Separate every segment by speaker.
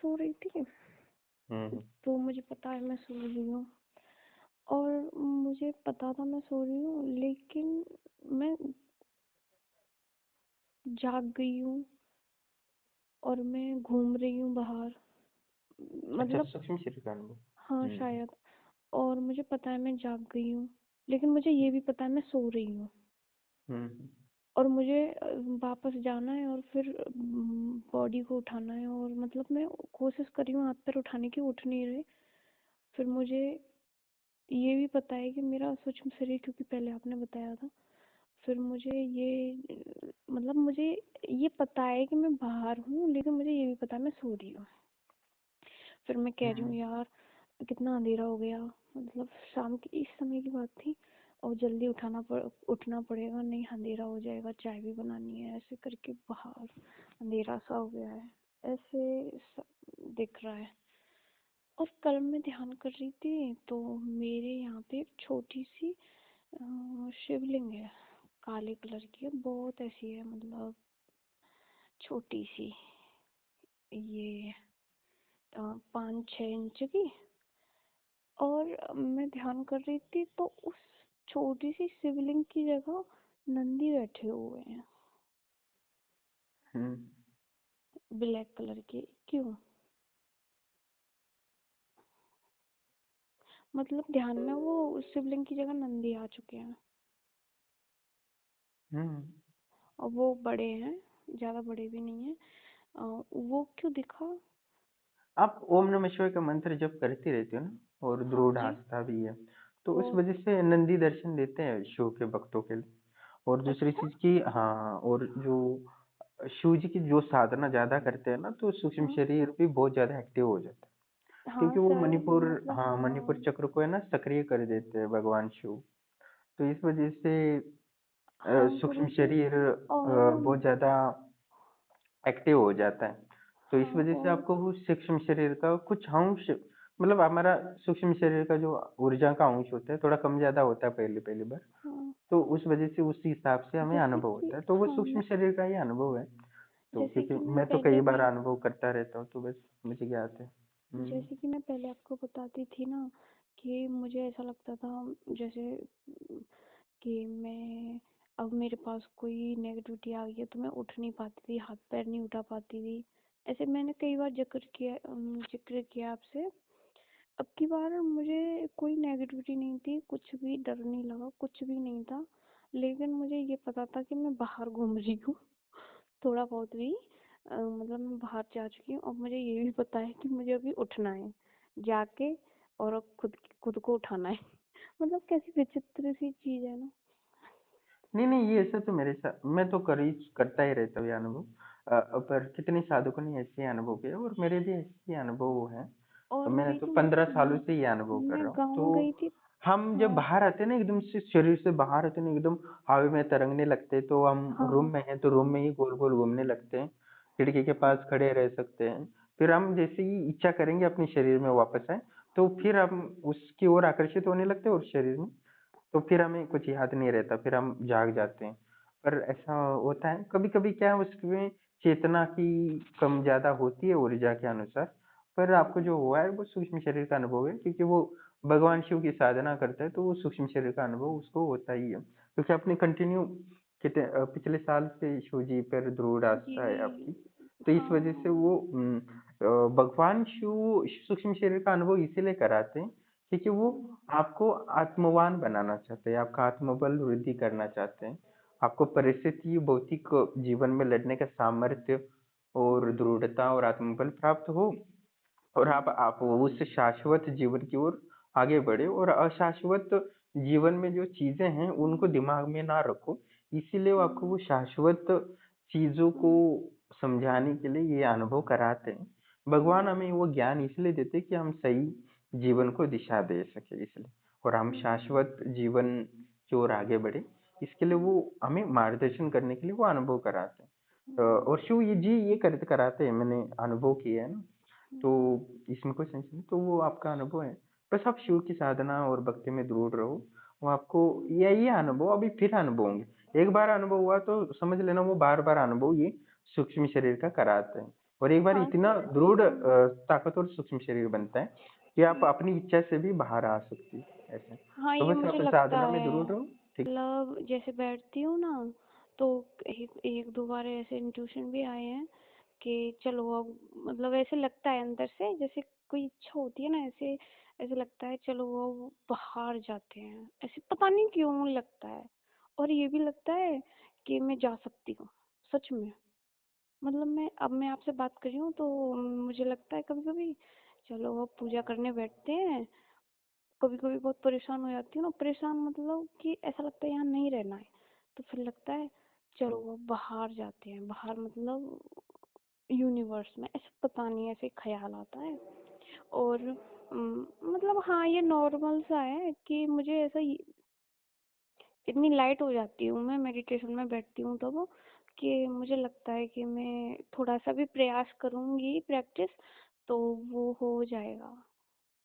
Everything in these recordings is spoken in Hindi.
Speaker 1: सो रही थी,
Speaker 2: हम्म।
Speaker 1: तो मुझे पता है मैं सो रही हूँ, और मुझे पता था मैं सो रही हूँ, लेकिन मैं जाग गई हूँ और मैं घूम रही हूँ बाहर,
Speaker 2: अच्छा,
Speaker 1: मतलब
Speaker 2: सूक्ष्म शरीर का अनुभव।
Speaker 1: हाँ
Speaker 2: हम्म।
Speaker 1: शायद। और मुझे पता है मैं जाग गई हूँ, लेकिन मुझे ये भी पता है मैं सो रही हूँ,
Speaker 2: हम्म।
Speaker 1: और मुझे वापस जाना है और फिर बॉडी को उठाना है, और मतलब मैं कोशिश कर रही हूँ हाथ पैर उठाने की, उठ नहीं रहे। फिर मुझे ये भी पता है कि मेरा सूक्ष्म शरीर, क्योंकि पहले आपने बताया था, फिर मुझे ये मतलब मुझे ये पता है कि मैं बाहर हूँ, लेकिन मुझे ये भी पता है मैं सो रही हूँ। फिर मैं कह रही हूँ
Speaker 2: हम्म।
Speaker 1: यार कितना अंधेरा हो गया, मतलब शाम की इस समय की बात थी, और जल्दी उठना पड़ेगा, नहीं अंधेरा हो जाएगा, चाय भी बनानी है, ऐसे करके बाहर अंधेरा सा हो गया है, ऐसे दिख रहा है। और कल मैं ध्यान कर रही थी, तो मेरे यहाँ पे एक छोटी सी शिवलिंग है, काले कलर की है, बहुत ऐसी है, मतलब छोटी सी, ये 5-6 इंच की। और मैं ध्यान कर रही थी, तो उस छोटी सी शिवलिंग की जगह नंदी बैठे हुए हैं,
Speaker 2: हम्म।
Speaker 1: ब्लैक कलर के। क्यों? मतलब ध्यान में वो उस शिवलिंग की जगह नंदी आ चुके हैं,
Speaker 2: हम्म।
Speaker 1: और वो बड़े हैं, ज्यादा बड़े भी नहीं है। वो क्यों दिखा?
Speaker 2: आप ओम नमः शिवाय का मंत्र जप करती रहती हो ना, और
Speaker 1: हाँ
Speaker 2: दृढ़
Speaker 1: जी।
Speaker 2: आस्था भी है, तो उस
Speaker 1: बहुत।
Speaker 2: वजह से नंदी दर्शन देते हैं शिव के भक्तों के लिए। और दूसरी
Speaker 1: अच्छा।
Speaker 2: चीज की, हाँ, और जो शिव जी की जो साधना ज्यादा करते हैं ना, तो सूक्ष्म
Speaker 1: हाँ
Speaker 2: शरीर भी बहुत ज्यादा एक्टिव हो जाता है।
Speaker 1: हाँ
Speaker 2: क्योंकि वो
Speaker 1: सर,
Speaker 2: मणिपुर,
Speaker 1: मतलब
Speaker 2: हाँ, मणिपुर
Speaker 1: हाँ।
Speaker 2: चक्र को है ना सक्रिय कर देते हैं भगवान शिव। तो इस वजह से
Speaker 1: हाँ
Speaker 2: सूक्ष्म
Speaker 1: गुरुजी।
Speaker 2: शरीर
Speaker 1: और
Speaker 2: बहुत ज्यादा एक्टिव हो जाता है। तो इस
Speaker 1: हाँ
Speaker 2: वजह से
Speaker 1: और
Speaker 2: आपको वो सूक्ष्म शरीर का कुछ अंश, मतलब हमारा सूक्ष्म शरीर का जो ऊर्जा का अंश होता है थोड़ा कम ज्यादा होता है पहली पहली बार।
Speaker 1: हाँ,
Speaker 2: तो उस वजह से उस हिसाब से हमें
Speaker 1: जैसे
Speaker 2: अनुभव
Speaker 1: कि
Speaker 2: होता है, तो वो
Speaker 1: हाँ
Speaker 2: सूक्ष्म शरीर का ही अनुभव है। तो
Speaker 1: जैसे
Speaker 2: क्योंकि
Speaker 1: कि मैं
Speaker 2: मैं तो कई
Speaker 1: पहले
Speaker 2: बार
Speaker 1: भी
Speaker 2: अनुभव करता रहता हूँ, तो बस मुझे ज्ञात है।
Speaker 1: जैसे कि मैं पहले आपको बताती थी ना, कि मुझे ऐसा लगता था, जैसे कि मैं, अब मेरे पास कोई नेगेटिविटी आ गई है तो मैं उठ नहीं पाती थी, हाथ पैर नहीं उठा पाती थी। ऐसे मैंने कई बार जिक्र किया आपसे। अब की बार मुझे कोई नेगेटिविटी नहीं थी, कुछ भी डर नहीं लगा, कुछ भी नहीं था, लेकिन मुझे ये पता था कि मैं बाहर घूम रही हूँ, थोड़ा बहुत भी, मतलब मैं बाहर जा चुकी हूँ। अब मुझे ये भी पता है कि मुझे अभी उठना है जाके, और अब खुद खुद को उठाना है। मतलब कैसी विचित्र सी चीज है ना।
Speaker 2: नहीं नहीं, ये ऐसा तो मेरे साथ मैं तो करता ही रहता हूँ ये अनुभव। पर कितने साधकों ने ऐसे अनुभव किया, और मेरे भी ऐसे ही अनुभव है।
Speaker 1: और
Speaker 2: मैं
Speaker 1: वही
Speaker 2: तो
Speaker 1: तो
Speaker 2: 15 सालों से ये अनुभव कर
Speaker 1: मैं
Speaker 2: रहा हूँ।
Speaker 1: गाँव
Speaker 2: तो
Speaker 1: गई थी।
Speaker 2: हम जब
Speaker 1: हाँ
Speaker 2: बाहर आते हैं ना, एकदम से शरीर से बाहर आते हैं ना, एकदम हवा में तरंगने लगते हैं, तो हम रूम
Speaker 1: हाँ
Speaker 2: में हैं तो रूम में ही गोल गोल घूमने लगते हैं, खिड़की के
Speaker 1: हाँ
Speaker 2: पास खड़े रह सकते हैं। फिर हम जैसे ही इच्छा करेंगे अपने शरीर में वापस आए, तो फिर हम उसकी ओर आकर्षित होने लगते हैं, और शरीर में तो फिर हमें कुछ याद नहीं रहता, फिर हम जाग जाते हैं। पर ऐसा होता है कभी कभी, क्या उसमें चेतना की कम ज्यादा होती है ऊर्जा के अनुसार। पर आपको जो हुआ है वो सूक्ष्म शरीर का अनुभव है, क्योंकि वो भगवान शिव की साधना करता है, तो वो सूक्ष्म शरीर का अनुभव उसको होता ही है, क्योंकि आपने कंटिन्यू कितने पिछले साल से शिव जी पर दृढ़ आस्था है
Speaker 1: जी।
Speaker 2: आपकी। तो इस वजह से
Speaker 1: हाँ
Speaker 2: वो भगवान शिव सूक्ष्म शरीर का अनुभव इसीलिए कराते हैं, क्योंकि वो आपको आत्मवान बनाना चाहते हैं, आपका आत्मबल वृद्धि करना चाहते हैं, आपको परिस्थिति भौतिक जीवन में लड़ने का सामर्थ्य और दृढ़ता और आत्मबल प्राप्त हो, और आप उस शाश्वत जीवन की ओर आगे बढ़े, और अशाश्वत जीवन में जो चीजें हैं उनको दिमाग में ना रखो। इसीलिए वो आपको वो शाश्वत चीजों को समझाने के लिए ये अनुभव कराते हैं। भगवान हमें वो ज्ञान इसलिए देते हैं कि हम सही जीवन को दिशा दे सके, इसलिए, और हम शाश्वत जीवन की ओर आगे बढ़े, इसके लिए वो हमें मार्गदर्शन करने के लिए वो अनुभव कराते हैं। और शिव ये जी ये कराते हैं, मैंने अनुभव किया है ना। तो इसमें कोई संशय नहीं, तो वो आपका अनुभव है। बस आप शिव की साधना और भक्ति में दृढ़ रहो, वो आपको ये अनुभव अभी फिर अनुभव होंगे। एक बार अनुभव हुआ तो समझ लेना वो बार बार अनुभव ये सूक्ष्म शरीर का कराते हैं, और एक बार
Speaker 1: हाँ,
Speaker 2: इतना
Speaker 1: तो
Speaker 2: दृढ़ ताकतवर सूक्ष्म शरीर बनता है कि आप अपनी इच्छा से भी बाहर आ सकती है ऐसे।
Speaker 1: हाँ,
Speaker 2: तो
Speaker 1: ये
Speaker 2: बस
Speaker 1: मुझे
Speaker 2: आप
Speaker 1: लगता
Speaker 2: साधना में
Speaker 1: है।
Speaker 2: दृढ़ रहो, ठीक।
Speaker 1: मतलब जैसे बैठती हूँ ना, तो एक एक दो बार ऐसे इंट्यूशन भी आए हैं कि चलो अब, मतलब ऐसे लगता है अंदर से, जैसे कोई इच्छा होती है ना, ऐसे ऐसे लगता है चलो वो बाहर जाते हैं, ऐसे पता नहीं क्यों लगता है। और ये भी लगता है कि मैं जा सकती हूँ, सच में। मतलब मैं आपसे बात कर रही हूँ तो मुझे लगता है कभी कभी, चलो अब पूजा करने बैठते हैं। कभी कभी बहुत परेशान हो जाती हूँ ना, परेशान मतलब कि ऐसा लगता है यहाँ नहीं रहना है, तो फिर लगता है चलो अब बाहर जाते हैं, बाहर मतलब यूनिवर्स में, ऐसे पता नहीं ऐसे ख्याल आता है। और मतलब हाँ, ये नॉर्मल सा है कि मुझे ऐसा इतनी लाइट हो जाती हूँ मैं मेडिटेशन में बैठती हूँ तब, कि मुझे लगता है कि मैं थोड़ा सा भी प्रयास करूँगी, प्रैक्टिस, तो वो हो जाएगा,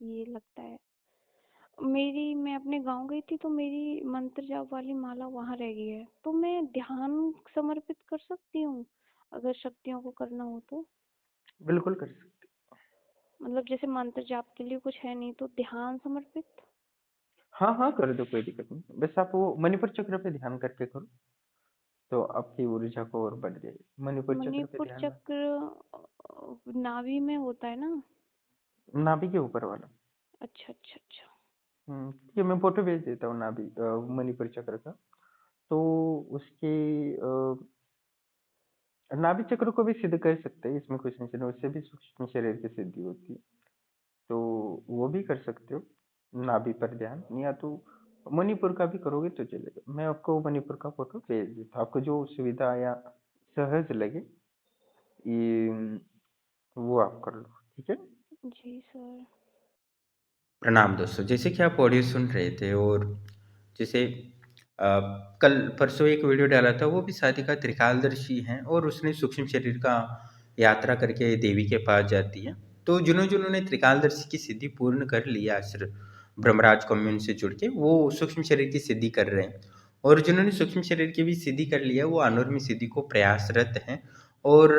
Speaker 1: ये लगता है। मैं अपने गाँव गई थी तो मेरी मंत्र जाप वाली माला वहाँ रह गई है, तो मैं ध्यान समर्पित कर सकती हूँ अगर शक्तियों को करना हो तो।
Speaker 2: बिल्कुल कर सकते।
Speaker 1: मतलब जैसे मंत्र जाप के लिए कुछ है नहीं तो ध्यान समर्पित।
Speaker 2: हाँ हाँ, कर दो, कोई दिक्कत नहीं, बस आप वो मणिपुर चक्र पे ध्यान करके करो, तो आपकी ऊर्जा को और बढ़ जाएगी। मणिपुर चक्र पे
Speaker 1: मणिपुर
Speaker 2: ध्यान,
Speaker 1: चक्र नाभि में होता है ना?
Speaker 2: नाभि के ऊपर वाला।
Speaker 1: अच्छा अच्छा अच्छा।
Speaker 2: ये मैं फोटो भेज देता हूँ नाभि मणिपुर चक्र का। तो उसके नाभि चक्र को भी सिद्ध कर सकते हैं, इसमें कुछ नहीं, उससे भी सूक्ष्म शरीर की सिद्धि होती है, तो वो भी कर सकते हो। नाभि पर ध्यान, या तो मणिपुर का भी करोगे तो चलेगा। मैं आपको मणिपुर का फोटो भेज देता हूँ, आपको जो सुविधा या सहज लगे, ये वो आप कर लो, ठीक है।
Speaker 1: जी सर।
Speaker 3: प्रणाम दोस्तों, जैसे कि आप ऑडियो सुन रहे थे, और जैसे अ, कल परसों एक वीडियो डाला था, वो भी साधिका त्रिकालदर्शी हैं और उसने सूक्ष्म शरीर का यात्रा करके देवी के पास जाती है। तो जिन्होंने त्रिकालदर्शी की सिद्धि पूर्ण कर लिया आश्रम ब्रह्मराज कम्युन से जुड़ के, वो सूक्ष्म शरीर की सिद्धि कर रहे हैं। और जिन्होंने सूक्ष्म शरीर की भी सिद्धि कर लिया, वो अनुर्मी सिद्धि को प्रयासरत हैं। और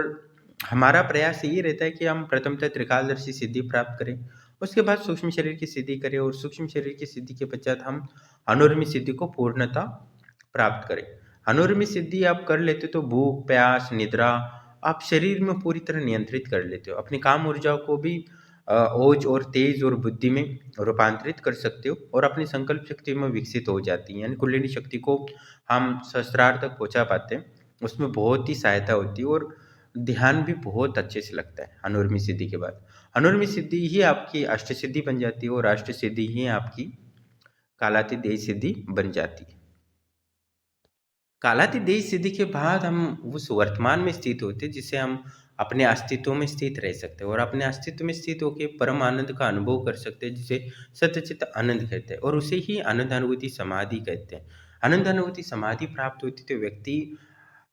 Speaker 3: हमारा प्रयास यही रहता है कि हम प्रथमतः त्रिकालदर्शी सिद्धि प्राप्त करें, उसके बाद सूक्ष्म शरीर की सिद्धि करें, और सूक्ष्म शरीर की सिद्धि के पश्चात हम अनुर्मी सिद्धि को पूर्णता प्राप्त करें। अनुर्मी सिद्धि आप कर लेते हो तो भूख, प्यास, निद्रा आप शरीर में पूरी तरह नियंत्रित कर लेते हो। अपनी काम ऊर्जाओं को भी ओज और तेज और बुद्धि में रूपांतरित कर सकते हो, और अपनी संकल्प शक्ति में विकसित हो जाती है, यानी कुंडलिनी शक्ति को हम सहस्त्रार तक पहुंचा पाते हैं। उसमें बहुत ही सहायता होती है, और ध्यान भी बहुत अच्छे से लगता है अनुर्मी सिद्धि के बाद। अनुर्मी सिद्धि ही आपकी अष्ट सिद्धि बन जाती है, और अष्ट सिद्धि ही आपकी कालातीत सिद्धि बन जाती है। कालातीत सिद्धि के बाद हम उस वर्तमान में स्थित होते हैं, जिसे हम अपने अस्तित्व में स्थित रह सकते हैं, और अपने अस्तित्व में स्थित होकर परम आनंद का अनुभव कर सकते हैं, जिसे सत्यचित आनंद कहते हैं, और उसे ही आनंद अनुभूति समाधि कहते हैं। आनंद अनुभूति समाधि प्राप्त होती तो व्यक्ति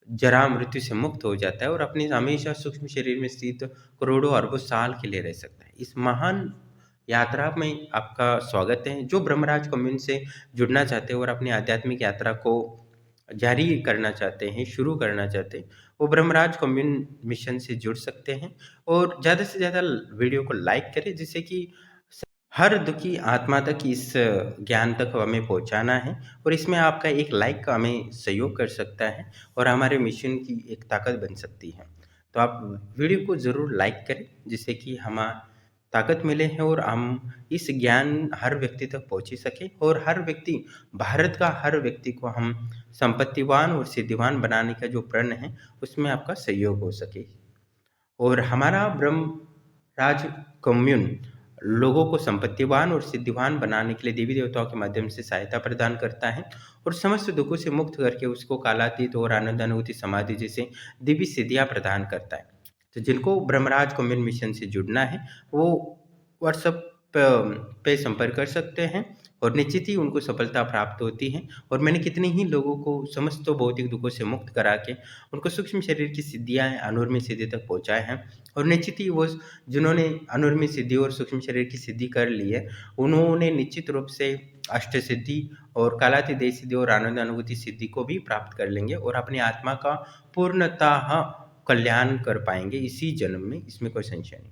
Speaker 3: जरा मृत्यु से मुक्त हो जाता है, और अपने हमेशा सूक्ष्म शरीर में स्थित करोड़ों अरबों साल के लिए रह सकता है। इस महान यात्रा में आपका स्वागत है। जो ब्रह्मराज कम्युन से जुड़ना चाहते हैं और अपनी आध्यात्मिक यात्रा को जारी करना चाहते हैं, शुरू करना चाहते हैं, वो ब्रह्मराज कम्युन मिशन से जुड़ सकते हैं। और ज़्यादा से ज़्यादा वीडियो को लाइक करें, जिससे कि हर दुखी आत्मा तक इस ज्ञान तक हमें पहुंचाना है, और इसमें आपका एक लाइक हमें सहयोग कर सकता है, और हमारे मिशन की एक ताकत बन सकती है। तो आप वीडियो को ज़रूर लाइक करें, जिससे कि हमें ताकत मिले हैं, और हम इस ज्ञान हर व्यक्ति तक पहुंची सके, और हर व्यक्ति, भारत का हर व्यक्ति को हम संपत्तिवान और सिद्धिवान बनाने का जो प्रण है, उसमें आपका सहयोग हो सके। और हमारा ब्रह्म राज कम्युन लोगों को संपत्तिवान और सिद्धिवान बनाने के लिए देवी देवताओं के माध्यम से सहायता प्रदान करता है, और समस्त दुखों से मुक्त करके उसको कालातीत और आनंद अनुभूति समाधि जैसे दिव्य सिद्धियां प्रदान करता है। तो जिनको ब्रह्मराज कम्युन मिशन से जुड़ना है, वो व्हाट्सएप पे संपर्क कर सकते हैं, और निश्चित ही उनको सफलता प्राप्त होती है। और मैंने कितने ही लोगों को समस्त भौतिक दुखों से मुक्त करा के उनको सूक्ष्म शरीर की सिद्धियां, अनुर्मी सिद्धि तक पहुंचाए हैं। और निश्चित ही वो जिन्होंने अनुर्मी सिद्धि और सूक्ष्म शरीर की सिद्धि कर ली है, उन्होंने निश्चित रूप से अष्ट सिद्धि और कालातीत सिद्धि और आनंद अनुभूति सिद्धि को भी प्राप्त कर लेंगे, और अपनी आत्मा का पूर्णतः कल्याण कर पाएंगे इसी जन्म में, इसमें कोई संशय नहीं।